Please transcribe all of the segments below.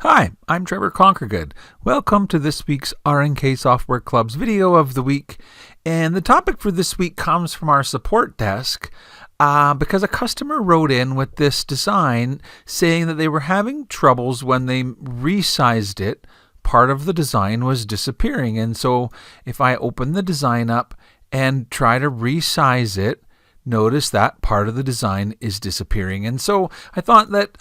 Hi, I'm Trevor Conquergood. Welcome to this week's RNK Software Club's video of the week. And the topic for this week comes from our support desk because a customer wrote in with this design saying that they were having troubles when they resized it. Part of the design was disappearing. And so if I open the design up and try to resize it, notice that part of the design is disappearing. And so I thought that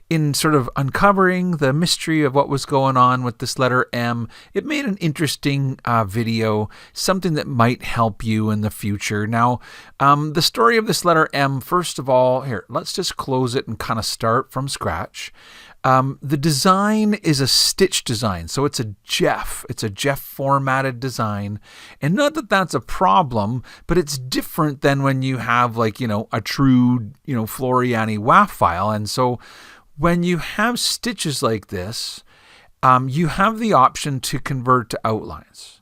in sort of uncovering the mystery of what was going on with this letter M, it made an interesting video, something that might help you in the future. Now, the story of this letter M, first of all, here, let's just close it and kind of start from scratch. The design is a stitch design, so it's a Jeff. It's a Jeff formatted design. And not that that's a problem, but it's different than when you have a true, Floriani WAF file. And so when you have stitches like this, you have the option to convert to outlines.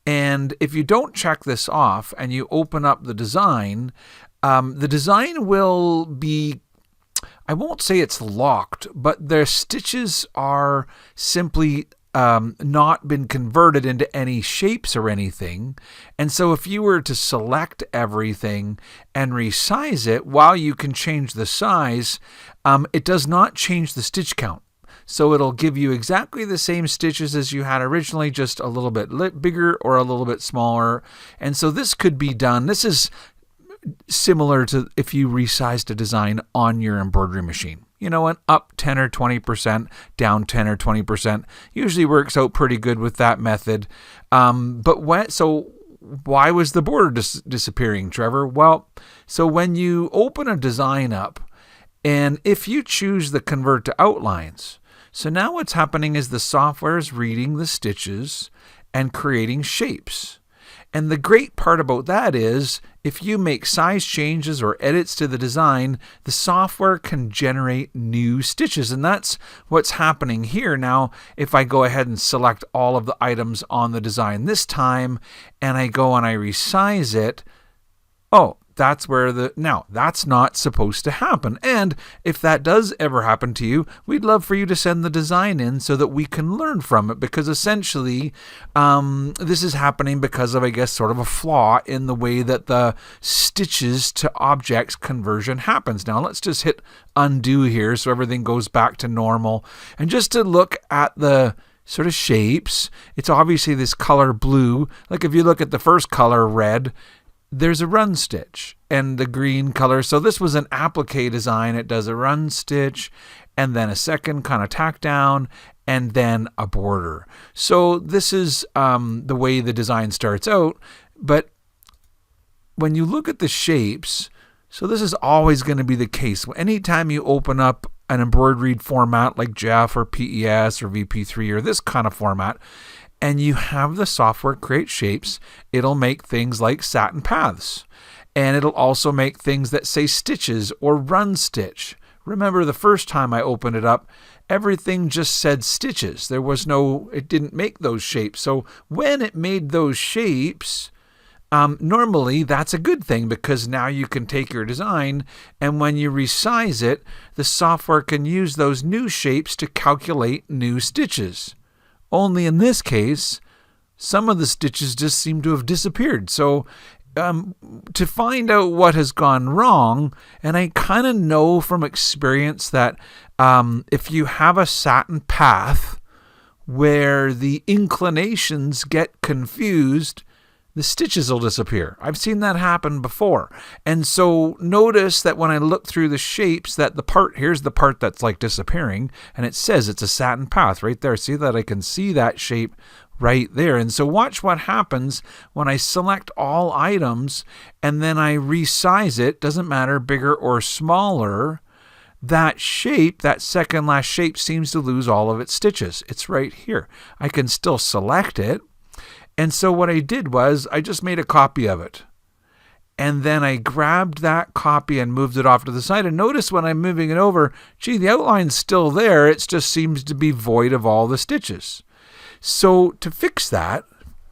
And if you don't check this off and you open up the design will be, I won't say it's locked, but their stitches are simply not been converted into any shapes or anything. And so if you were to select everything and resize it, while you can change the size, it does not change the stitch count. So it'll give you exactly the same stitches as you had originally, just a little bit bigger or a little bit smaller. And so this could be done. This is similar to if you resized a design on your embroidery machine. You know, an up 10 or 20%, down 10 or 20%. Usually works out pretty good with that method. So why was the border disappearing, Trevor? Well, so when you open a design up, and if you choose the convert to outlines, so now what's happening is the software is reading the stitches and creating shapes. And the great part about that is if you make size changes or edits to the design, the software can generate new stitches. And that's what's happening here. Now, if I go ahead and select all of the items on the design this time, and I go and I resize it, that's where that's not supposed to happen. And if that does ever happen to you, we'd love for you to send the design in so that we can learn from it, because essentially this is happening because of, I guess, sort of a flaw in the way that the stitches to objects conversion happens. Now let's just hit undo here so everything goes back to normal. And just to look at the sort of shapes, it's obviously this color blue. Like if you look at the first color, red, there's a run stitch, and the green color. So this was an applique design. It does a run stitch and then a second kind of tack down and then a border. So this is the way the design starts out. But when you look at the shapes, so this is always going to be the case. Anytime you open up an embroidered format like Jeff or PES or VP3 or this kind of format, and you have the software create shapes, it'll make things like satin paths. And it'll also make things that say stitches or run stitch. Remember the first time I opened it up, everything just said stitches. It didn't make those shapes. So when it made those shapes, normally that's a good thing, because now you can take your design, and when you resize it, the software can use those new shapes to calculate new stitches. Only in this case, some of the stitches just seem to have disappeared. So to find out what has gone wrong, and I kind of know from experience that if you have a satin path where the inclinations get confused, the stitches will disappear. I've seen that happen before. And so notice that when I look through the shapes, that here's the part that's like disappearing, and it says it's a satin path right there. See that? I can see that shape right there. And so watch what happens when I select all items and then I resize it. Doesn't matter, bigger or smaller. That shape, that second last shape, seems to lose all of its stitches. It's right here. I can still select it. And so what I did was I just made a copy of it. And then I grabbed that copy and moved it off to the side. And notice when I'm moving it over, the outline's still there. It just seems to be void of all the stitches. So to fix that,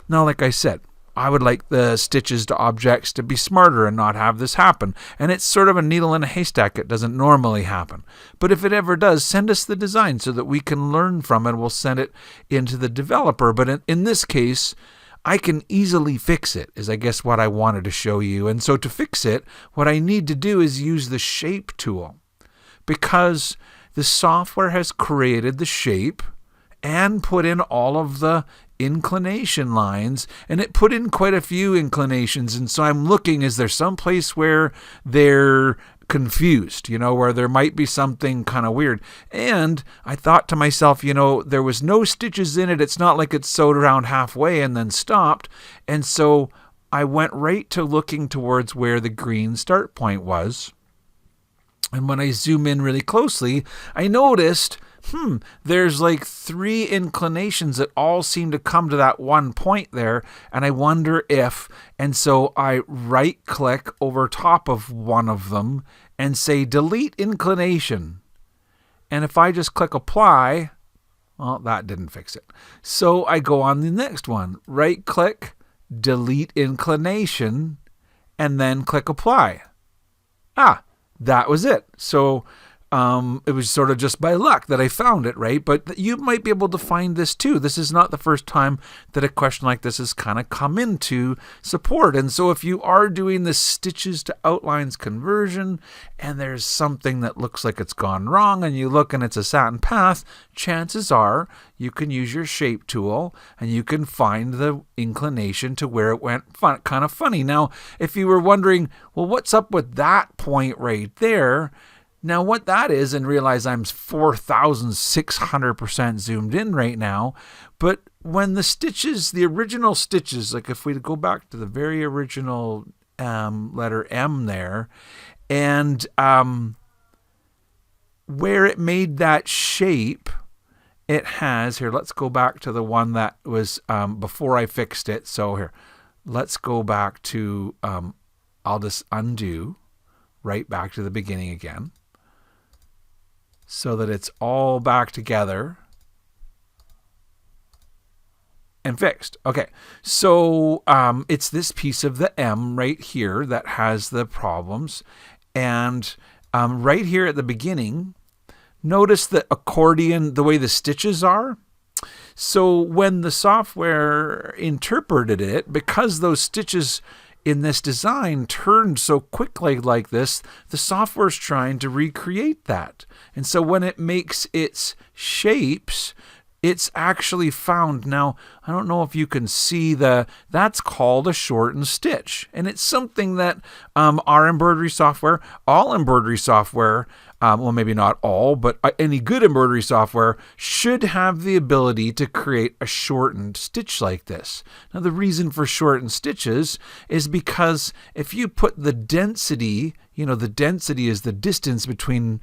now like I said, I would like the stitches to objects to be smarter and not have this happen. And it's sort of a needle in a haystack. It doesn't normally happen. But if it ever does, send us the design so that we can learn from it. We'll send it into the developer. But in this case, I can easily fix it, is I guess what I wanted to show you. And so to fix it, what I need to do is use the shape tool, because the software has created the shape and put in all of the inclination lines, and it put in quite a few inclinations. And so I'm looking, is there some place where they're confused, where there might be something kind of weird? And I thought to myself, there was no stitches in it. It's not like it sewed around halfway and then stopped. And so I went right to looking towards where the green start point was. And when I zoom in really closely, I noticed, there's like 3 inclinations that all seem to come to that one point there. And I wonder if, and so I right click over top of one of them and say delete inclination. And if I just click apply, well, that didn't fix it. So I go on the next one, right click, delete inclination, and then click apply. That was it. So it was sort of just by luck that I found it, right? But you might be able to find this too. This is not the first time that a question like this has kind of come into support. And so if you are doing this stitches to outlines conversion and there's something that looks like it's gone wrong and you look and it's a satin path, chances are you can use your shape tool and you can find the inclination to where it went kind of funny. Now, if you were wondering, well, what's up with that point right there? Now, what that is, and realize I'm 4,600% zoomed in right now, but when the stitches, the original stitches, like if we go back to the very original letter M there, and where it made that shape, it has, here, let's go back to the one that was before I fixed it. So here, let's go back to, I'll just undo, right back to the beginning again, so that it's all back together and fixed. Okay, so it's this piece of the M right here that has the problems. And right here at the beginning, notice the accordion, the way the stitches are. So when the software interpreted it, because those stitches in this design turned so quickly like this, the software's trying to recreate that. And so when it makes its shapes, it's actually found. Now, I don't know if you can see that's called a shortened stitch. And it's something that our embroidery software, all embroidery software, well, maybe not all, but any good embroidery software should have the ability to create a shortened stitch like this. Now, the reason for shortened stitches is because if you put the density, the density is the distance between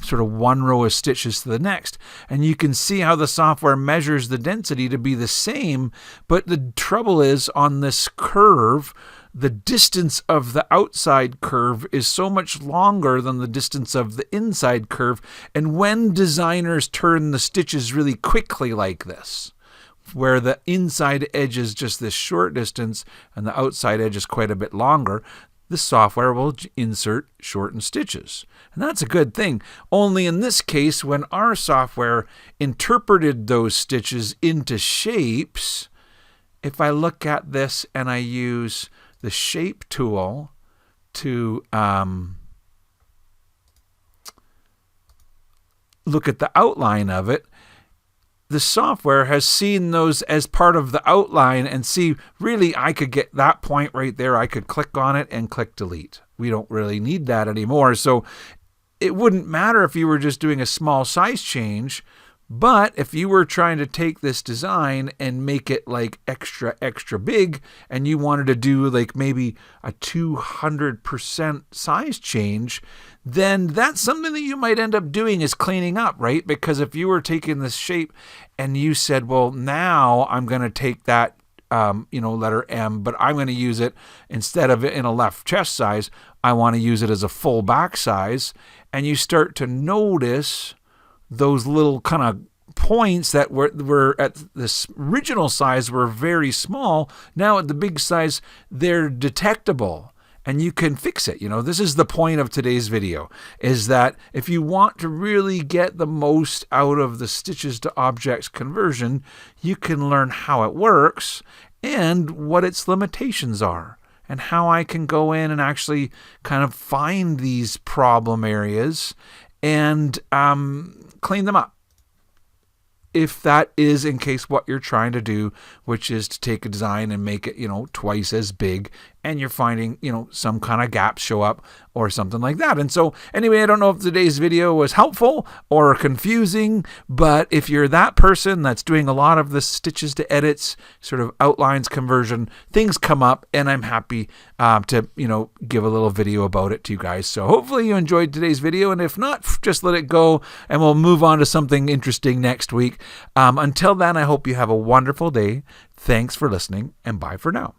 sort of one row of stitches to the next, and you can see how the software measures the density to be the same, but the trouble is on this curve, the distance of the outside curve is so much longer than the distance of the inside curve. And when designers turn the stitches really quickly like this, where the inside edge is just this short distance and the outside edge is quite a bit longer, the software will insert shortened stitches. And that's a good thing. Only in this case, when our software interpreted those stitches into shapes, if I look at this and I use the shape tool to look at the outline of it, the software has seen those as part of the outline and see, really, I could get that point right there. I could click on it and click delete. We don't really need that anymore. So it wouldn't matter if you were just doing a small size change. But if you were trying to take this design and make it like extra big, and you wanted to do like maybe a 200% size change, then that's something that you might end up doing is cleaning up, right? Because if you were taking this shape and you said, well, now I'm going to take that letter M, but I'm going to use it instead of it in a left chest size, I want to use it as a full back size, and you start to notice those little kind of points that were at this original size were very small. Now at the big size, they're detectable. And you can fix it. This is the point of today's video, is that if you want to really get the most out of the stitches to objects conversion, you can learn how it works and what its limitations are, and how I can go in and actually kind of find these problem areas and clean them up. If that is in case what you're trying to do, which is to take a design and make it, twice as big, and you're finding, some kind of gaps show up or something like that. And so anyway, I don't know if today's video was helpful or confusing, but if you're that person that's doing a lot of the stitches to edits, sort of outlines conversion, things come up, and I'm happy to, give a little video about it to you guys. So hopefully you enjoyed today's video, and if not, just let it go and we'll move on to something interesting next week. Until then, I hope you have a wonderful day. Thanks for listening, and bye for now.